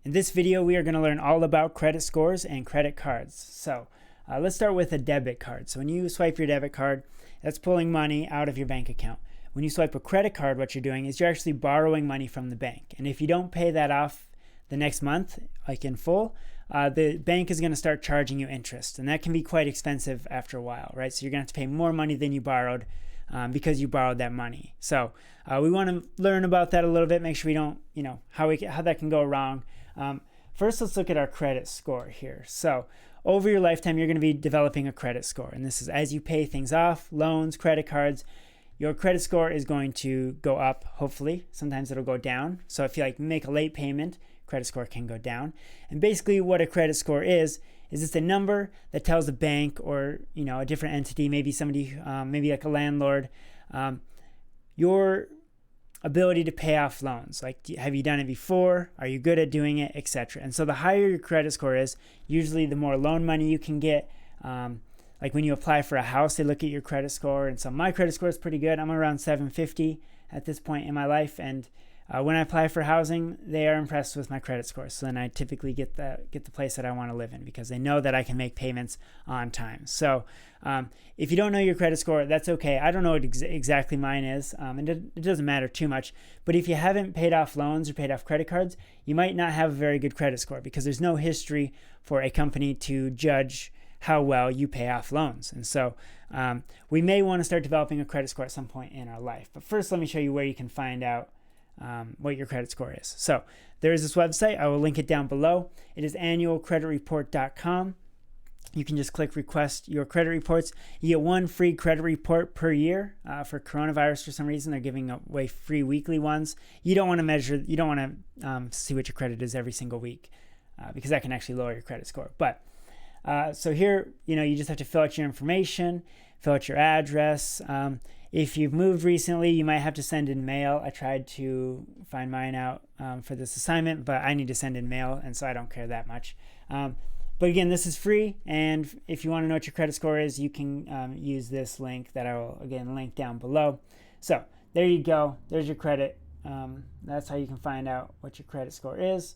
In this video, we are going to learn all about credit scores and credit cards. So let's start with a debit card. So when you swipe your debit card, that's pulling money out of your bank account. When you swipe a credit card, what you're doing is you're actually borrowing money from the bank. And if you don't pay that off the next month, like in full, the bank is going to start charging you interest. And that can be quite expensive after a while, right? So you're going to have to pay more money than you borrowed because you borrowed that money. So we want to learn about that a little bit, make sure we don't, how that can go wrong. First, let's look at our credit score here. So over your lifetime, you're going to be developing a credit score. And this is as you pay things off, loans, credit cards, your credit score is going to go up, hopefully. Sometimes it'll go down. So if you make a late payment, credit score can go down. And basically what a credit score is it's a number that tells a bank or, a different entity, maybe somebody, maybe like a landlord, your ability to pay off loans. Like, have you done it before? Are you good at doing it, etc. And so the higher your credit score is, usually the more loan money you can get. Like when you apply for a house, they look at your credit score. And so my credit score is pretty good. I'm around 750 at this point in my life. And when I apply for housing, they are impressed with my credit score. So then I typically get the place that I want to live in because they know that I can make payments on time. So if you don't know your credit score, that's okay. I don't know what exactly mine is. And it doesn't matter too much. But if you haven't paid off loans or paid off credit cards, you might not have a very good credit score because there's no history for a company to judge how well you pay off loans. And so we may want to start developing a credit score at some point in our life. But first, let me show you where you can find out what your credit score is. So there is this website. I will link it down below. It is annualcreditreport.com. You can just click request your credit reports. You get one free credit report per year. For coronavirus, for some reason, they're giving away free weekly ones. You don't want to see what your credit is every single week because that can actually lower your credit score. But so here, you just have to fill out your information, fill out your address. If you've moved recently, you might have to send in mail. I tried to find mine out for this assignment, but I need to send in mail, and so I don't care that much. But again, this is free, and if you want to know what your credit score is, you can use this link that I will, again, link down below. So there you go. There's your credit. That's how you can find out what your credit score is.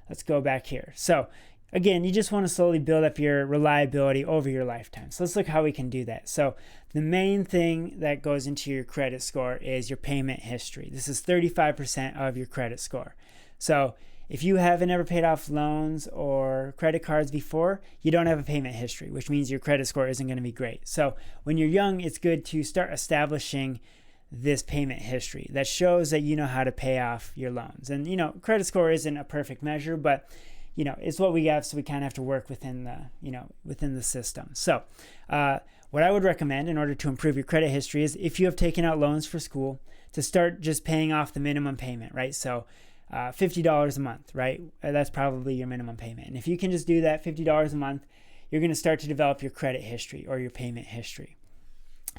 Let's go back here. So again, you just want to slowly build up your reliability over your lifetime. So let's look how we can do that. So the main thing that goes into your credit score is your payment history. This is 35% of your credit score. So if you haven't ever paid off loans or credit cards before, you don't have a payment history, which means your credit score isn't going to be great. So when you're young, it's good to start establishing this payment history that shows that you know how to pay off your loans. And, credit score isn't a perfect measure, but it's what we have, so we kind of have to work within the system. So what I would recommend in order to improve your credit history is if you have taken out loans for school, to start just paying off the minimum payment, right? So $50 a month, right? That's probably your minimum payment. And if you can just do that, $50 a month, you're going to start to develop your credit history or your payment history.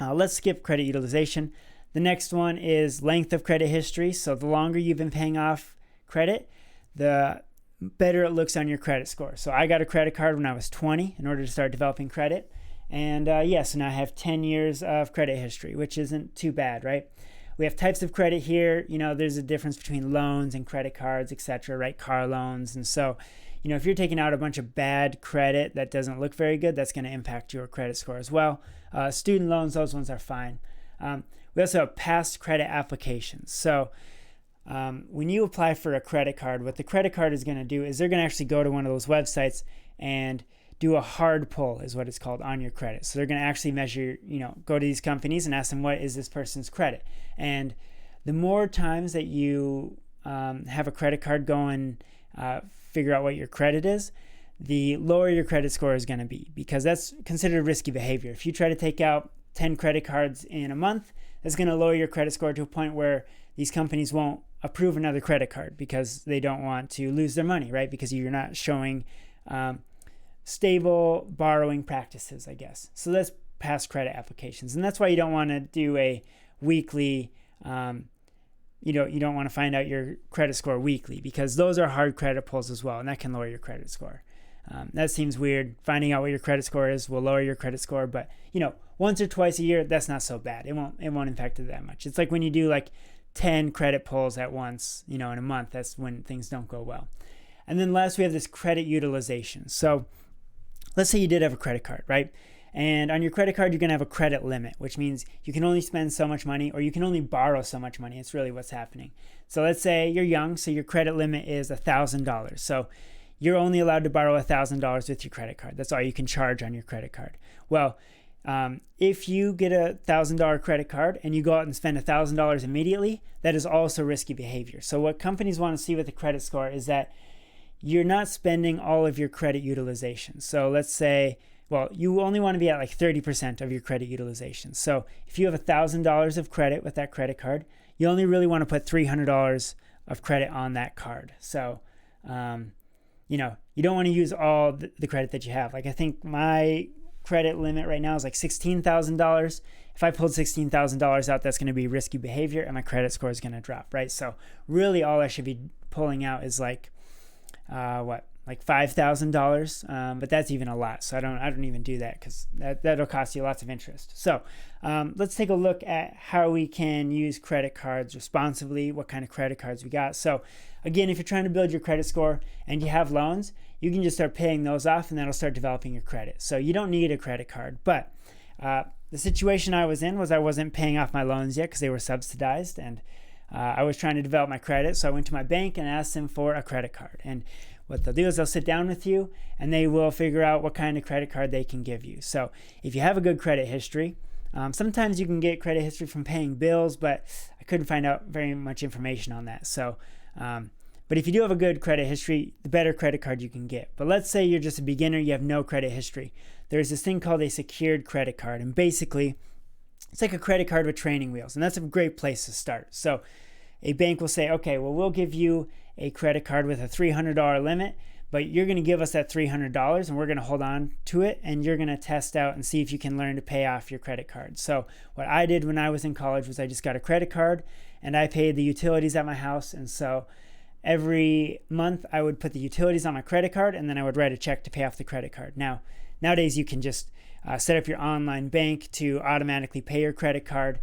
Let's skip credit utilization. The next one is length of credit history. So the longer you've been paying off credit, the better it looks on your credit score. So I got a credit card when I was 20 in order to start developing credit. And so now I have 10 years of credit history, which isn't too bad, right? We have types of credit here. There's a difference between loans and credit cards, etc., right? Car loans. And so, if you're taking out a bunch of bad credit that doesn't look very good, that's going to impact your credit score as well. Student loans, those ones are fine. We also have past credit applications. So when you apply for a credit card, what the credit card is going to do is they're going to actually go to one of those websites and do a hard pull, is what it's called, on your credit. So they're going to actually measure, go to these companies and ask them, what is this person's credit? And the more times that you have a credit card go and figure out what your credit is, the lower your credit score is going to be, because that's considered risky behavior. If you try to take out 10 credit cards in a month, that's going to lower your credit score to a point where these companies won't approve another credit card because they don't want to lose their money, right? Because you're not showing stable borrowing practices, I guess. So that's past credit applications. And that's why you don't want to do a weekly, you don't want to find out your credit score weekly, because those are hard credit pulls as well, and that can lower your credit score. That seems weird. Finding out what your credit score is will lower your credit score, but once or twice a year, that's not so bad. It won't impact it that much. It's like when you do 10 credit pulls at once, in a month, that's when things don't go well. And then last, we have this credit utilization. So let's say you did have a credit card, right? And on your credit card, you're going to have a credit limit, which means you can only spend so much money, or you can only borrow so much money. It's really what's happening. So let's say you're young, so your credit limit is $1,000. So you're only allowed to borrow $1,000 with your credit card. That's all you can charge on your credit card. Well, if you get a $1,000 credit card and you go out and spend $1,000 immediately, that is also risky behavior. So what companies want to see with a credit score is that you're not spending all of your credit utilization. So let's say, well, you only want to be at like 30% of your credit utilization. So if you have $1,000 of credit with that credit card, you only really want to put $300 of credit on that card. So, you don't want to use all the credit that you have. Like I think my credit limit right now is like $16,000. If I pulled $16,000 out, that's going to be risky behavior and my credit score is going to drop, right? So really all I should be pulling out is like like $5,000, but that's even a lot. So I don't even do that because that'll cost you lots of interest. So let's take a look at how we can use credit cards responsibly, what kind of credit cards we got. So again, if you're trying to build your credit score and you have loans, you can just start paying those off and that'll start developing your credit. So you don't need a credit card, but the situation I was in was I wasn't paying off my loans yet because they were subsidized, and I was trying to develop my credit. So I went to my bank and asked them for a credit card. And what they'll do is they'll sit down with you and they will figure out what kind of credit card they can give you. So if you have a good credit history, sometimes you can get credit history from paying bills, but I couldn't find out very much information on that. So, but if you do have a good credit history, the better credit card you can get. But let's say you're just a beginner, you have no credit history. There's this thing called a secured credit card. And basically, it's like a credit card with training wheels. And that's a great place to start. So a bank will say, okay, well, we'll give you a credit card with a $300 limit, but you're going to give us that $300 and we're going to hold on to it, and you're going to test out and see if you can learn to pay off your credit card. So what I did when I was in college was I just got a credit card and I paid the utilities at my house. And so every month I would put the utilities on my credit card and then I would write a check to pay off the credit card. Now, nowadays you can just set up your online bank to automatically pay your credit card,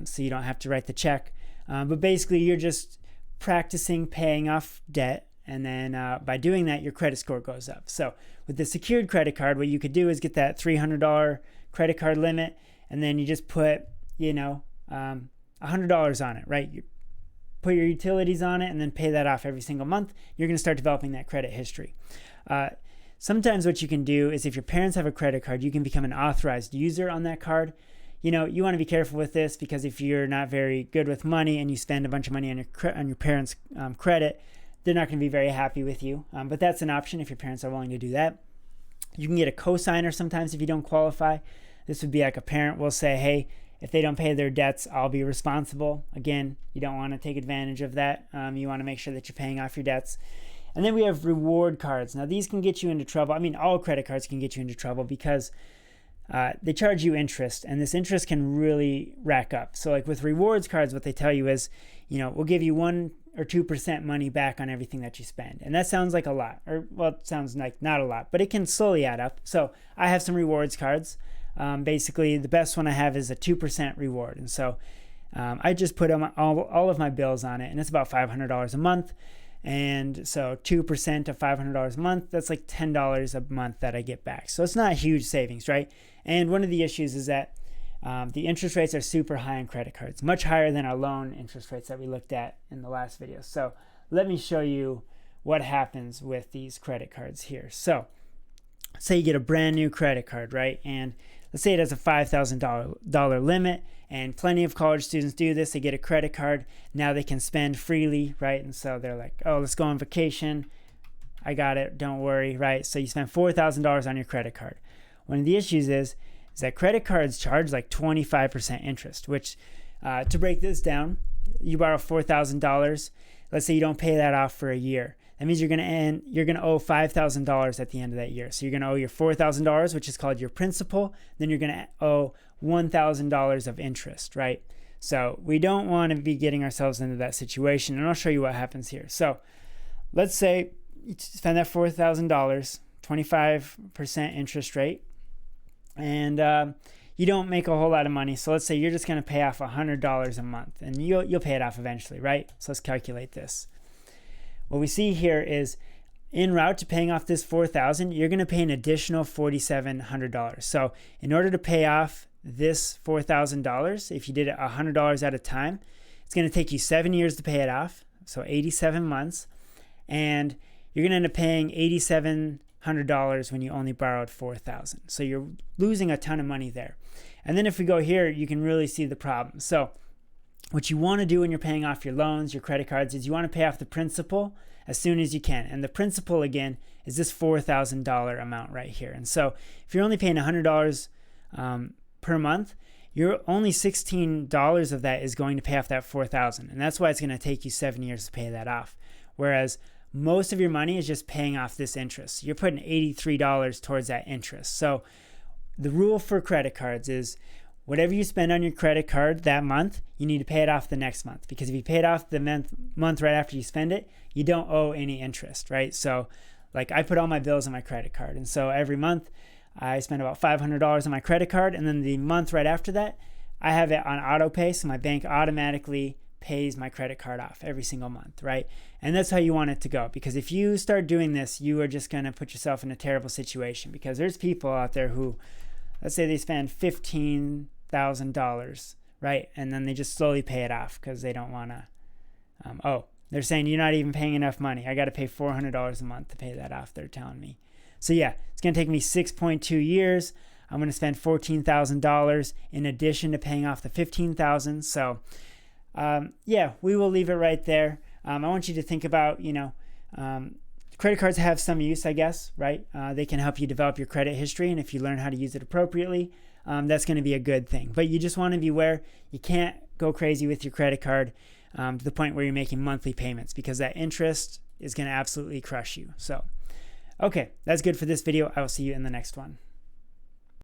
so you don't have to write the check. But basically you're just practicing paying off debt, and then by doing that your credit score goes up. So with the secured credit card, what you could do is get that $300 credit card limit, and then you just put $100 on it, right? You put your utilities on it and then pay that off every single month. You're going to start developing that credit history. Sometimes what you can do is if your parents have a credit card, you can become an authorized user on that card. You want to be careful with this because if you're not very good with money and you spend a bunch of money on your parents' credit, they're not going to be very happy with you. But that's an option if your parents are willing to do that. You can get a cosigner sometimes if you don't qualify. This would be like a parent will say, hey, if they don't pay their debts, I'll be responsible. Again, you don't want to take advantage of that. You want to make sure that you're paying off your debts. And then we have reward cards. Now, these can get you into trouble. I mean, all credit cards can get you into trouble because they charge you interest, and this interest can really rack up. So like with rewards cards, what they tell you is, we'll give you 1 or 2% money back on everything that you spend. And that sounds like a lot, or well, it sounds like not a lot, but it can slowly add up. So I have some rewards cards. Basically, the best one I have is a 2% reward. And so I just put all of my bills on it, and it's about $500 a month. And so 2% of $500 a month, that's like $10 a month that I get back. So it's not a huge savings, right? And one of the issues is that the interest rates are super high on credit cards, much higher than our loan interest rates that we looked at in the last video. So let me show you what happens with these credit cards here. So say you get a brand new credit card, right? And let's say it has a $5,000 limit, and plenty of college students do this. They get a credit card. Now they can spend freely, right? And so they're like, oh, let's go on vacation. I got it. Don't worry, right? So you spend $4,000 on your credit card. One of the issues is that credit cards charge like 25% interest, which to break this down, you borrow $4,000. Let's say you don't pay that off for a year. That means you're going to owe $5,000 at the end of that year. So you're going to owe your $4,000, which is called your principal. Then you're going to owe $1,000 of interest, right? So we don't want to be getting ourselves into that situation. And I'll show you what happens here. So let's say you spend that $4,000, 25% interest rate, and you don't make a whole lot of money. So let's say you're just going to pay off $100 a month, and you'll pay it off eventually, right? So let's calculate this. What we see here is en route to paying off this $4,000, you're going to pay an additional $4,700. So in order to pay off this $4,000, if you did it $100 at a time, it's going to take you 7 years to pay it off, so 87 months, and you're going to end up paying $8,700 when you only borrowed $4,000. So you're losing a ton of money there. And then if we go here, you can really see the problem. So what you want to do when you're paying off your loans, your credit cards, is you want to pay off the principal as soon as you can. And the principal, again, is this $4,000 amount right here. And so if you're only paying $100 per month, you're only $16 of that is going to pay off that $4,000. And that's why it's going to take you 7 years to pay that off. Whereas most of your money is just paying off this interest. You're putting $83 towards that interest. So the rule for credit cards is whatever you spend on your credit card that month, you need to pay it off the next month. Because if you pay it off the month right after you spend it, you don't owe any interest, right? So like I put all my bills on my credit card. And so every month I spend about $500 on my credit card. And then the month right after that, I have it on auto pay. So my bank automatically pays my credit card off every single month, right? And that's how you want it to go. Because if you start doing this, you are just going to put yourself in a terrible situation. Because there's people out there who, let's say they spend $15,000, right? And then they just slowly pay it off because they don't want to, they're saying you're not even paying enough money. I got to pay $400 a month to pay that off, they're telling me. So yeah, it's going to take me 6.2 years. I'm going to spend $14,000 in addition to paying off the $15,000. So yeah, we will leave it right there. I want you to think about, credit cards have some use, I guess, right? They can help you develop your credit history. And if you learn how to use it appropriately, that's going to be a good thing. But you just want to be aware you can't go crazy with your credit card to the point where you're making monthly payments, because that interest is going to absolutely crush you. So, okay, that's good for this video. I will see you in the next one.